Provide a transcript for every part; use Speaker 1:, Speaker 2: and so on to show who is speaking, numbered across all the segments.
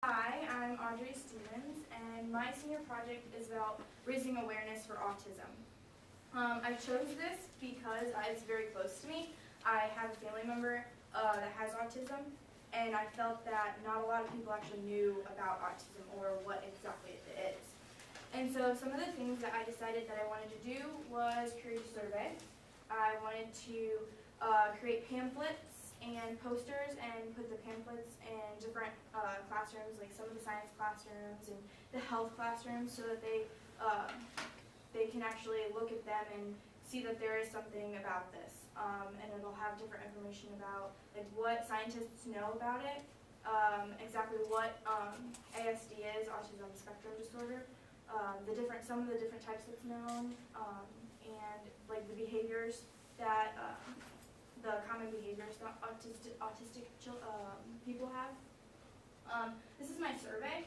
Speaker 1: Hi, I'm Audrey Stevens, and my senior project is about raising awareness for autism. I chose this because it's very close to me. I have a family member that has autism, and I felt that not a lot of people actually knew about autism or what exactly it is. And so some of the things that I decided that I wanted to do was create a survey. I wanted to create pamphlets and posters and put the pamphlets in different classrooms, like some of the science classrooms and the health classrooms, so that they can actually look at them and see that there is something about this. And it'll have different information about like what scientists know about it, exactly what ASD is, autism spectrum disorder, some of the different types that's known, and like the behaviors that the common behaviors that autistic people have. This is my survey.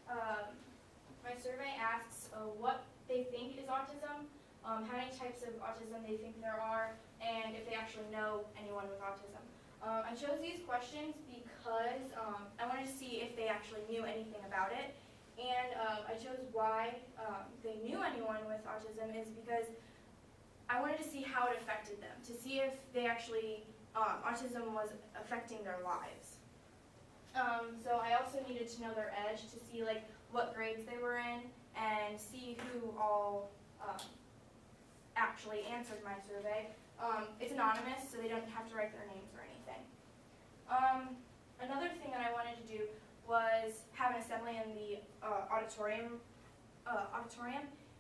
Speaker 1: My survey asks what they think is autism, how many types of autism they think there are, and if they actually know anyone with autism. I chose these questions because I wanted to see if they actually knew anything about it, and I chose why they knew anyone with autism is because I wanted to see how it affected them, to see if they actually, autism was affecting their lives. So I also needed to know their age to see like what grades they were in and see who all actually answered my survey. It's anonymous, so they don't have to write their names or anything. Another thing that I wanted to do was have an assembly in the auditorium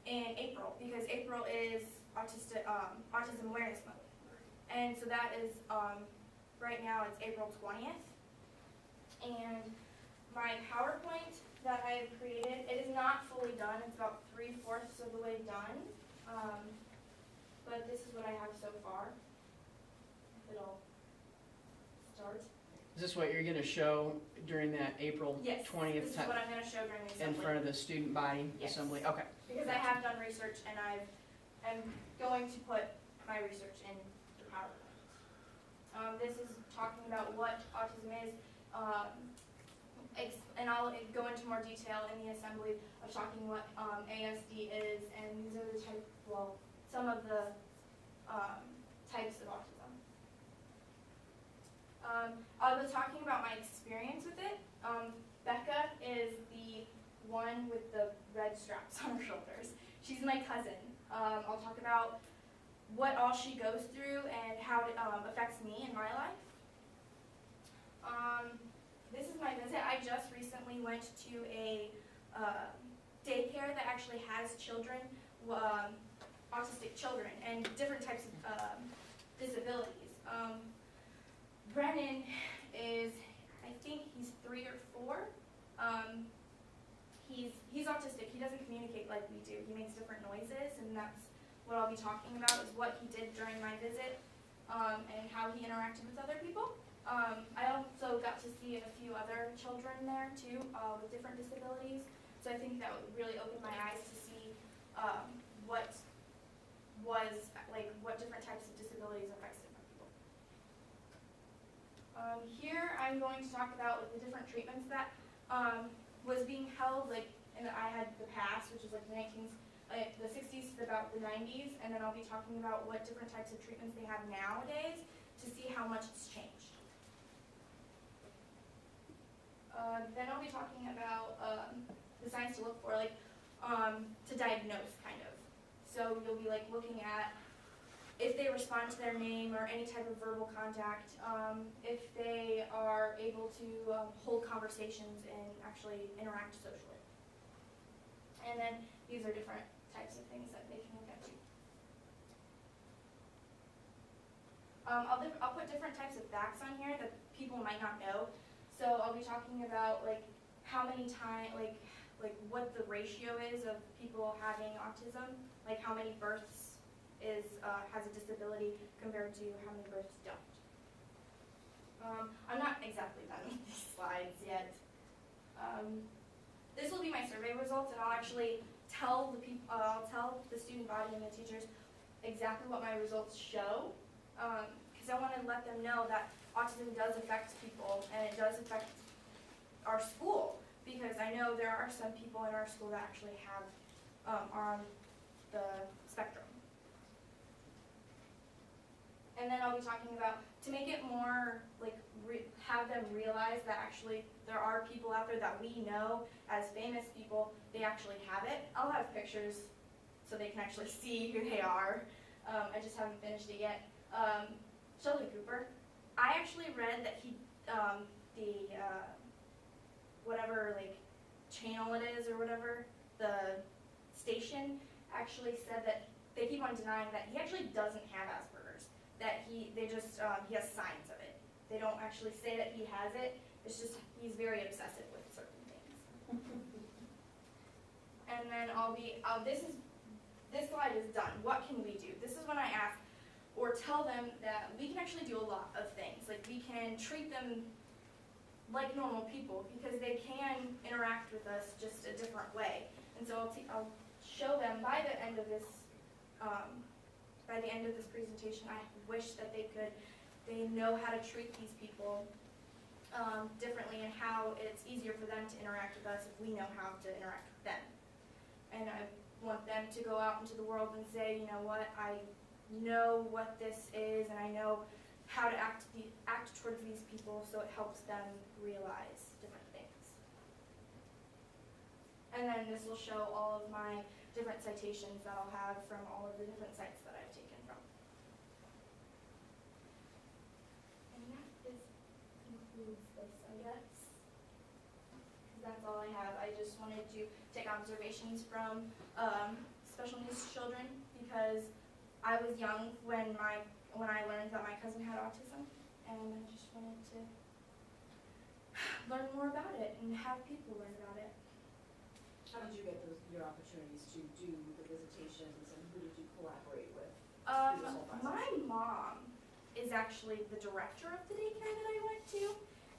Speaker 1: in April, because April is Autism Awareness Month. And so that is, right now it's April 20th. And my PowerPoint that I have created, it is not fully done. It's about 3/4 of the way done. But this is what I have so far. If it'll start.
Speaker 2: Is this what you're going to show during that April 20th
Speaker 1: This is what I'm going to show during the
Speaker 2: in
Speaker 1: assembly.
Speaker 2: front of the student body
Speaker 1: Yes.
Speaker 2: assembly? Okay.
Speaker 1: Because I have done research and I'm going to put my research in the PowerPoint. This is talking about what autism is, and I'll go into more detail in the assembly of talking what ASD is, and these are the some of the types of autism. I'll be talking about my experience with it. Becca is the one with the red straps on her shoulders. She's my cousin. I'll talk about what all she goes through and how it affects me in my life. This is my visit. I just recently went to a daycare that actually has children, autistic children, and different types of disabilities. Brennan is, I think he's 3 or 4. He's autistic. He doesn't communicate like we do. He makes different noises, and that's what I'll be talking about, is what he did during my visit, and how he interacted with other people. I also got to see a few other children there too, with different disabilities. So I think that really opened my eyes to see what different types of disabilities affects different people. Here I'm going to talk about the different treatments that was being held, I had the past, which is like the 60s to about the 90s, and then I'll be talking about what different types of treatments they have nowadays to see how much it's changed. Then I'll be talking about the signs to look for, to diagnose, kind of. So you'll be looking at if they respond to their name or any type of verbal contact, if they are able to hold conversations and actually interact socially. And then these are different types of things that they can look at too. I'll put different types of facts on here that people might not know. So I'll be talking about how many times, what the ratio is of people having autism, how many births has a disability compared to how many births don't. I'm not exactly done with these slides yet. This will be my survey results, and I'll actually tell the student body and the teachers exactly what my results show, because I want to let them know that autism does affect people, and it does affect our school. are some people in our school that actually have, are on the spectrum. And then I'll be talking about, to make it more, like, have them realize that actually there are people out there that we know as famous people, they actually have it. I'll have pictures so they can actually see who they are. I just haven't finished it yet. Sheldon Cooper. I actually read that he, whatever, like, channel it is or whatever, the station actually said that they keep on denying that he actually doesn't have Asperger's. That he has signs of it. They don't actually say that he has it. It's just he's very obsessive with certain things. And then this slide is done. What can we do? This is when I ask or tell them that we can actually do a lot of things. Like, we can treat them like normal people because they can interact with us just a different way. And so I'll show them by the end of this presentation. I wish that they know how to treat these people differently and how it's easier for them to interact with us if we know how to interact with them. And I want them to go out into the world and say, you know what, I know what this is and I know how to act towards these people, so it helps them realize different things. And then this will show all of my different citations that I'll have from all of the different sites that I've taken from. And that concludes this, I guess. That's all I have. I just wanted to take observations from special needs children because I was young when I learned that my cousin had autism, and I just wanted to learn more about it and have people learn about it.
Speaker 3: How did you get your opportunities to do the visitations, and who did you collaborate with?
Speaker 1: My mom is actually the director of the daycare that I went to,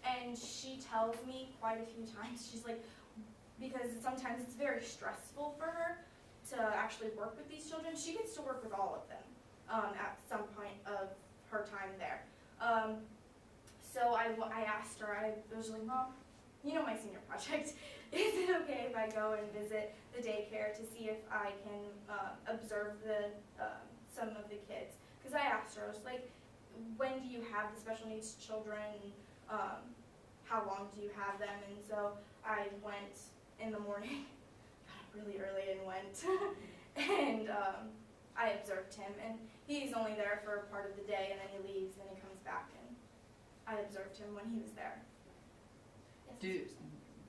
Speaker 1: and she tells me quite a few times, she's like, because sometimes it's very stressful for her to actually work with these children. She gets to work with all of them at some point of her time there. So I asked her, I was like, Mom, you know my senior project. Is it okay if I go and visit the daycare to see if I can observe some of the kids? Because I asked her, I was like, when do you have the special needs children? How long do you have them? And so I went in the morning, got up really early and went, and I observed him. And he's only there for part of the day, and then he leaves, and he comes back, and I observed him when he was there. Yes.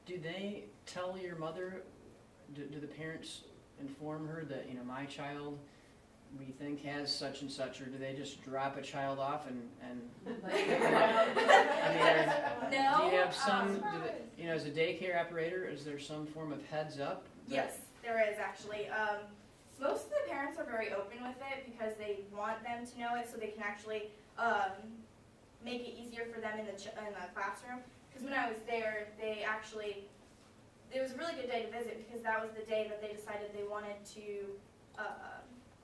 Speaker 2: Do they tell your mother, do the parents inform her that, you know, my child we think has such and such, or do they just drop a child off and I mean,
Speaker 1: No.
Speaker 2: do you have some, you know, as a daycare operator, is there some form of heads up?
Speaker 1: Yes, there is actually. Most of the parents are very open with it because they want them to know it so they can actually make it easier for them in the classroom. Because when I was there, it was a really good day to visit because that was the day that they decided they wanted to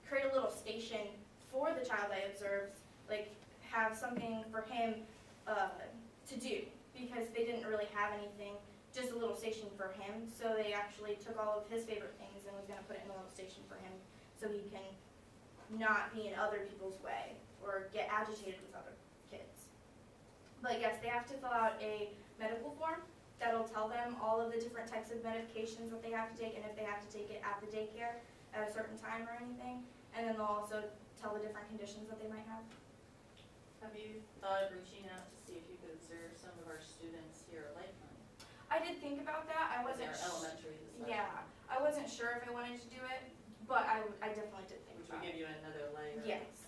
Speaker 1: create a little station for the child I observed, like have something for him to do because they didn't really have anything, just a little station for him. So they actually took all of his favorite things and was going to put it in a little station for him so he can not be in other people's way or get agitated with other kids. But yes, they have to fill out a medical form that'll tell them all of the different types of medications that they have to take and if they have to take it at the daycare at a certain time or anything. And then they'll also tell the different conditions that they might have.
Speaker 4: Have you thought of reaching out to see if you could observe some of our students here at Lakeland?
Speaker 1: I did think about that. I wasn't
Speaker 4: They're elementary, especially.
Speaker 1: Yeah, I wasn't sure if I wanted to do it, but I definitely did think
Speaker 4: Which would
Speaker 1: about
Speaker 4: give
Speaker 1: it.
Speaker 4: you another layer.
Speaker 1: Yes.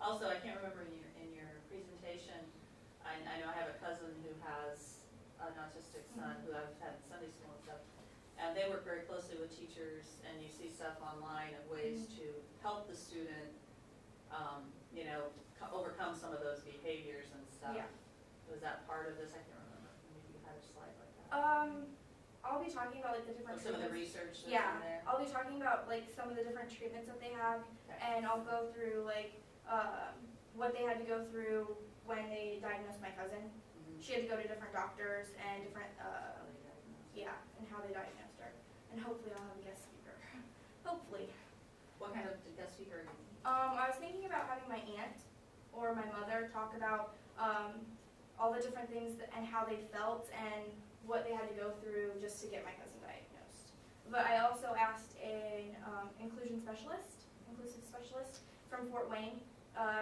Speaker 4: Also, I can't remember in your presentation, I know I have a cousin who has an autistic son who I've had in Sunday school and stuff. And they work very closely with teachers, and you see stuff online of ways to help the student, you know, overcome some of those behaviors and stuff.
Speaker 1: Yeah.
Speaker 4: Was that part of this? I can't remember. Maybe you had a slide like that.
Speaker 1: I'll be talking about like the different
Speaker 4: Some of the
Speaker 1: treatments.
Speaker 4: research that's
Speaker 1: Yeah,
Speaker 4: in there.
Speaker 1: I'll be talking about like some of the different treatments that they have,
Speaker 4: Okay.
Speaker 1: and I'll go through like what they had to go through when they diagnosed my cousin.
Speaker 4: Mhm.
Speaker 1: She had to go to different doctors and different
Speaker 4: How they diagnose.
Speaker 1: yeah, and how they diagnosed and hopefully I'll have a guest speaker. Hopefully.
Speaker 4: What kind of guest speaker are you?
Speaker 1: I was thinking about having my aunt or my mother talk about all the different things and how they felt and what they had to go through just to get my cousin diagnosed. But I also asked an inclusive specialist from Fort Wayne.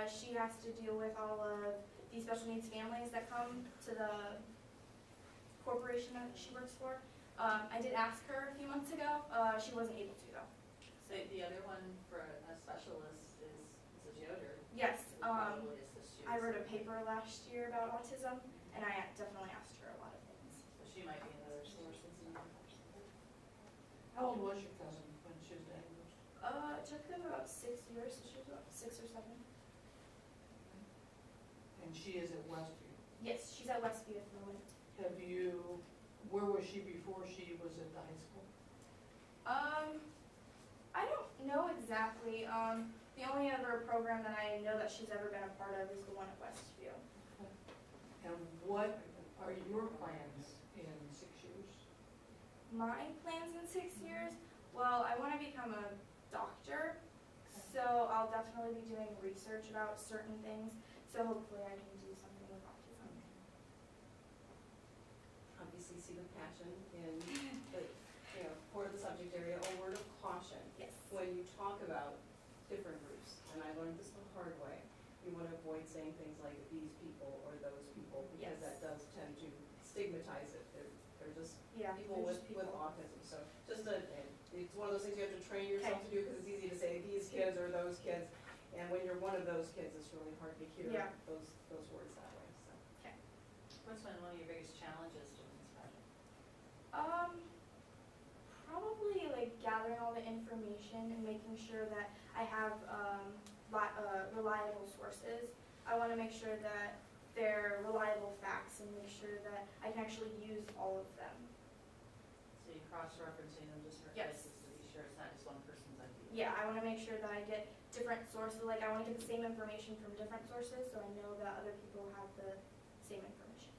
Speaker 1: She has to deal with all of the special needs families that come to the corporation that she works for. I did ask her a few months ago. She wasn't able to though.
Speaker 4: So the other one for a specialist is Mrs. Yoder.
Speaker 1: Yes,
Speaker 4: who probably assist you.
Speaker 1: I wrote a paper last year about autism, and I definitely asked her a lot of things.
Speaker 4: So she might be another source.
Speaker 5: How old was your cousin when she was diagnosed?
Speaker 1: It took them about 6 years, so she was about 6 or 7.
Speaker 5: And she is at Westview.
Speaker 1: Yes, she's at Westview at the moment.
Speaker 5: Where was she before she was at the high school?
Speaker 1: I don't know exactly. The only other program that I know that she's ever been a part of is the one at Westview.
Speaker 5: And what are your plans in 6 years?
Speaker 1: My plans in 6 years, well, I want to become a doctor, so I'll definitely be doing research about certain things, so hopefully I can do something with autism.
Speaker 3: Obviously see the passion in the, for the subject area. A word of caution,
Speaker 1: Yes.
Speaker 3: when you talk about different groups, and I learned this the hard way, you want to avoid saying things like these people or those people, because
Speaker 1: Yes.
Speaker 3: that does tend to stigmatize it. They're just
Speaker 1: Yeah.
Speaker 3: people
Speaker 1: they're
Speaker 3: with
Speaker 1: just
Speaker 3: autism. So just it's one of those things you have to train yourself to do, because it's easy to say these kids or those kids, and when you're one of those kids, it's really hard to hear
Speaker 1: Yeah.
Speaker 3: those words that way. So.
Speaker 4: What's been one of your biggest challenges doing this project?
Speaker 1: Probably like gathering all the information and making sure that I have reliable sources. I want to make sure that they're reliable facts and make sure that I can actually use all of them.
Speaker 4: So you cross-referencing them just for
Speaker 1: Yes.
Speaker 4: places to be sure it's not just one person's idea.
Speaker 1: Yeah, I want to make sure that I get different sources. Like I want to get the same information from different sources, so I know that other people have the same information.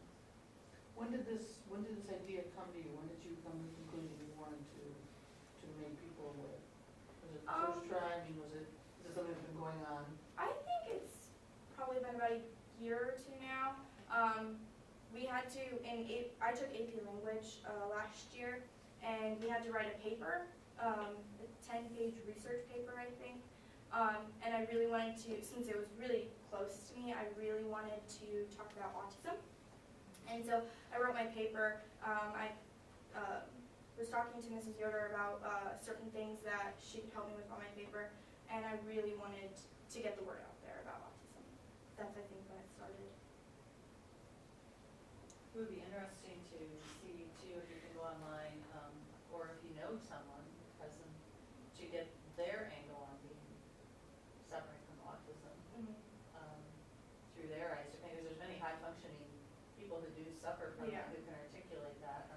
Speaker 5: When did this idea come to you? When did you come to the conclusion you wanted to make people aware? Was it the first try? I mean, is it something that's been going on?
Speaker 1: I think it's probably been about a year or two now. We had to, I took AP Language last year, and we had to write a paper, a 10-page research paper, I think. And I really wanted to, since it was really close to me, I really wanted to talk about autism. And so I wrote my paper. I was talking to Mrs. Yoder about certain things that she could help me with on my paper, and I really wanted to get the word out there about autism. That's, I think, when it started.
Speaker 4: It would be interesting to see too, if you can go online, or if you know someone, cousin, to get their angle on being suffering from autism, through their eyes, because there's many high-functioning people who do suffer from it,
Speaker 1: Yeah.
Speaker 4: who can articulate that.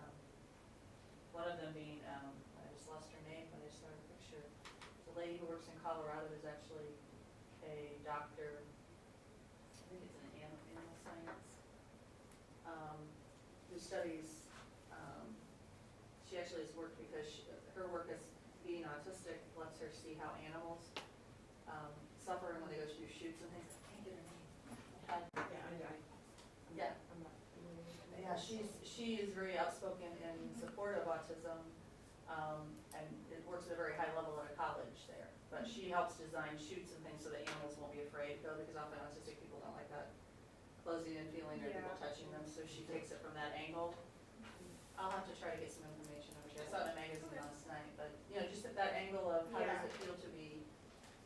Speaker 4: One of them being, I just lost her name, but I just saw her picture. The lady who works in Colorado is actually a doctor, I think it's in animal science, who studies, she actually has worked because her work as being autistic lets her see how animals suffer when they go through shoots and things. I can't get her name. Yeah.
Speaker 3: I'm not familiar with it.
Speaker 4: Yeah, she is very outspoken in support of autism, and it works at a very high level at a college there. But she helps design chutes and things so that animals won't be afraid to go, because often autistic people don't like that closing and feeling or people
Speaker 1: Yeah.
Speaker 4: touching them, so she takes it from that angle. I'll have to try to get some information over here. I saw it in a magazine last night, but, just at that angle of how does
Speaker 1: Yeah.
Speaker 4: it feel to be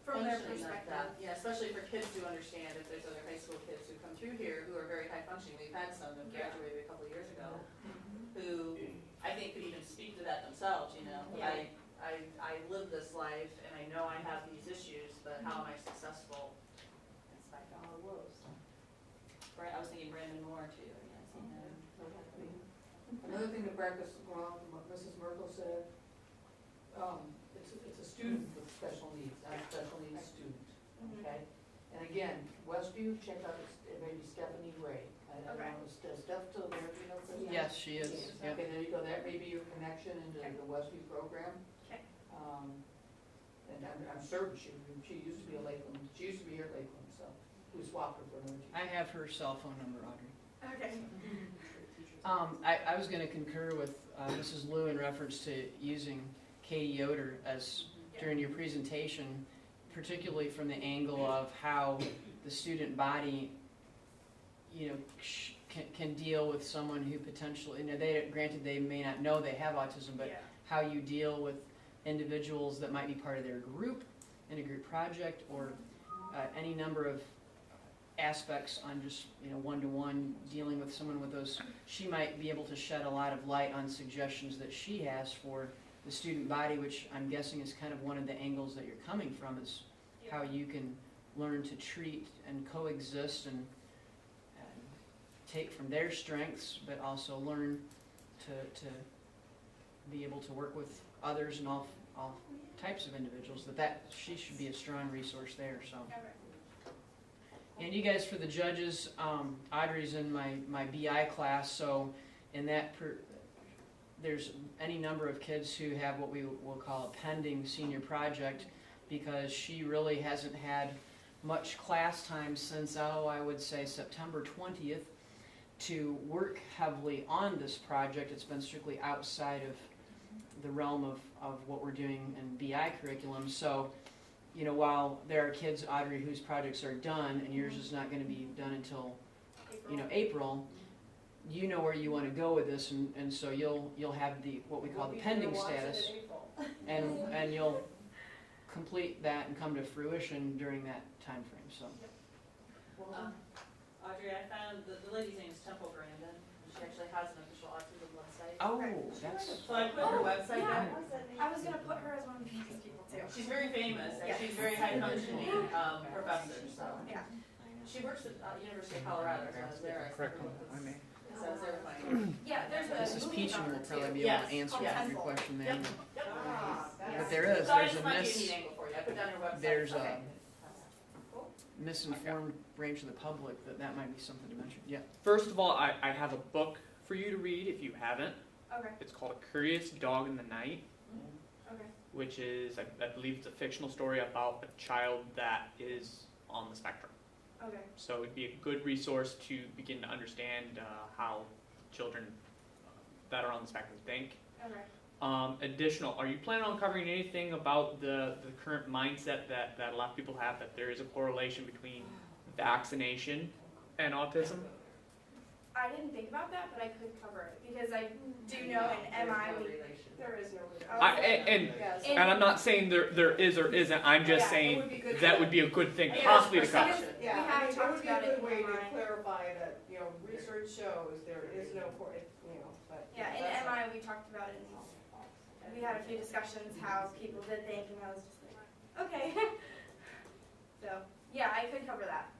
Speaker 1: From their
Speaker 4: functioning like
Speaker 1: perspective.
Speaker 4: that. Yeah, especially for kids who understand, if there's other high school kids who come through here who are very high functioning. We've had some that
Speaker 1: Yeah.
Speaker 4: graduated a couple of years ago who I think could even speak to that themselves,
Speaker 1: Yeah.
Speaker 4: I live this life and I know I have these issues, but how am I successful in spite of all the woes? Right, I was thinking Brandon Moore too, yeah, I've seen him.
Speaker 5: Another thing that practice going on from what Mrs. Merkel said, it's a student with special needs, not a special needs student, okay? And again, Westview, check out, maybe Stephanie Ray. I I don't
Speaker 1: Okay.
Speaker 5: know, is Steph still there, do you know? Kristen?
Speaker 2: Yes, she is, yep.
Speaker 5: Okay, there you go, that may be your connection into
Speaker 1: Okay.
Speaker 5: the Westview program.
Speaker 1: Okay.
Speaker 5: And I'm certain she used to be a Lakeland, she used to be here at Lakeland, so we swapped her for another teacher.
Speaker 2: I have her cell phone number, Audrey.
Speaker 1: Okay.
Speaker 2: I was gonna concur with Mrs. Liu in reference to using Katie Yoder as, during your presentation, particularly from the angle of how the student body, you know, can deal with someone who potentially, you know, granted they may not know they have autism, but
Speaker 1: Yeah.
Speaker 2: how you deal with individuals that might be part of their group, in a group project, or any number of aspects on just, you know, one-to-one dealing with someone with those. She might be able to shed a lot of light on suggestions that she has for the student body, which I'm guessing is kind of one of the angles that you're coming from, is how you can learn to treat and coexist and take from their strengths, but also learn to be able to work with others and all types of individuals, that she should be a strong resource there, so.
Speaker 1: Okay.
Speaker 2: And you guys, for the judges, Audrey's in my BI class, so in that, there's any number of kids who have what we will call a pending senior project, because she really hasn't had much class time since, I would say September 20th, to work heavily on this project. It's been strictly outside of the realm of what we're doing in BI curriculum, so you know, while there are kids, Audrey, whose projects are done, and yours is not gonna be done until, you know, April, you know where you wanna go with this, and so you'll have what we call the pending status, and you'll complete that and come to fruition during that time frame. So.
Speaker 5: Well,
Speaker 4: Audrey, I found, the lady's name is Temple Grandin, and she actually has an official autism website.
Speaker 2: Oh, that's,
Speaker 4: So I put her website
Speaker 1: yeah.
Speaker 4: down.
Speaker 1: I was gonna put her as one of the famous people too.
Speaker 4: She's very famous, and
Speaker 1: Yeah.
Speaker 4: she's very high functioning, professor, so.
Speaker 1: Yeah.
Speaker 4: She works at, University of Colorado, so I was there.
Speaker 2: correct.
Speaker 4: So I was there playing.
Speaker 1: Yeah, there's a
Speaker 2: Mrs.
Speaker 1: movie
Speaker 2: Peachum
Speaker 1: about
Speaker 2: will
Speaker 1: her,
Speaker 2: probably
Speaker 1: too.
Speaker 2: be able
Speaker 4: Yes.
Speaker 2: to answer
Speaker 4: Yes.
Speaker 2: your question there.
Speaker 4: Yep.
Speaker 2: But there is,
Speaker 4: So I
Speaker 2: there's
Speaker 4: just
Speaker 2: a
Speaker 4: might be a neat angle for you, I put down her website.
Speaker 2: there's a
Speaker 4: Okay.
Speaker 2: misinformed branch of the public that might be something to mention. Yeah.
Speaker 6: First of all, I have a book for you to read if you haven't.
Speaker 1: Okay,
Speaker 6: It's called A Curious Dog in the Night,
Speaker 1: okay,
Speaker 6: which is, I believe it's a fictional story about a child that is on the spectrum.
Speaker 1: okay.
Speaker 6: So it'd be a good resource to begin to understand how children that are on the spectrum think.
Speaker 1: Okay.
Speaker 6: Additional, are you planning on covering anything about the current mindset that a lot of people have, that there is a correlation between vaccination and autism?
Speaker 1: I didn't think about that, but I could cover it, because I do know in MI we.
Speaker 3: There is no.
Speaker 1: Oh,
Speaker 6: And I'm not saying there is or isn't, I'm just
Speaker 1: Yeah,
Speaker 3: it would be
Speaker 6: saying
Speaker 3: good
Speaker 6: that
Speaker 3: to-
Speaker 6: would be a good thing
Speaker 4: Yeah,
Speaker 6: possibly to cover.
Speaker 4: perception.
Speaker 3: Yeah,
Speaker 1: We have
Speaker 3: I mean,
Speaker 1: talked
Speaker 3: it would be
Speaker 1: about
Speaker 3: a
Speaker 1: it
Speaker 3: good way
Speaker 1: in
Speaker 3: to
Speaker 1: MI.
Speaker 3: clarify that, you know, research shows there is no, but.
Speaker 1: Yeah, in
Speaker 3: that's-
Speaker 1: MI we talked about it, and we had a few discussions how people did think, and I was just like, okay. So, yeah, I could cover that.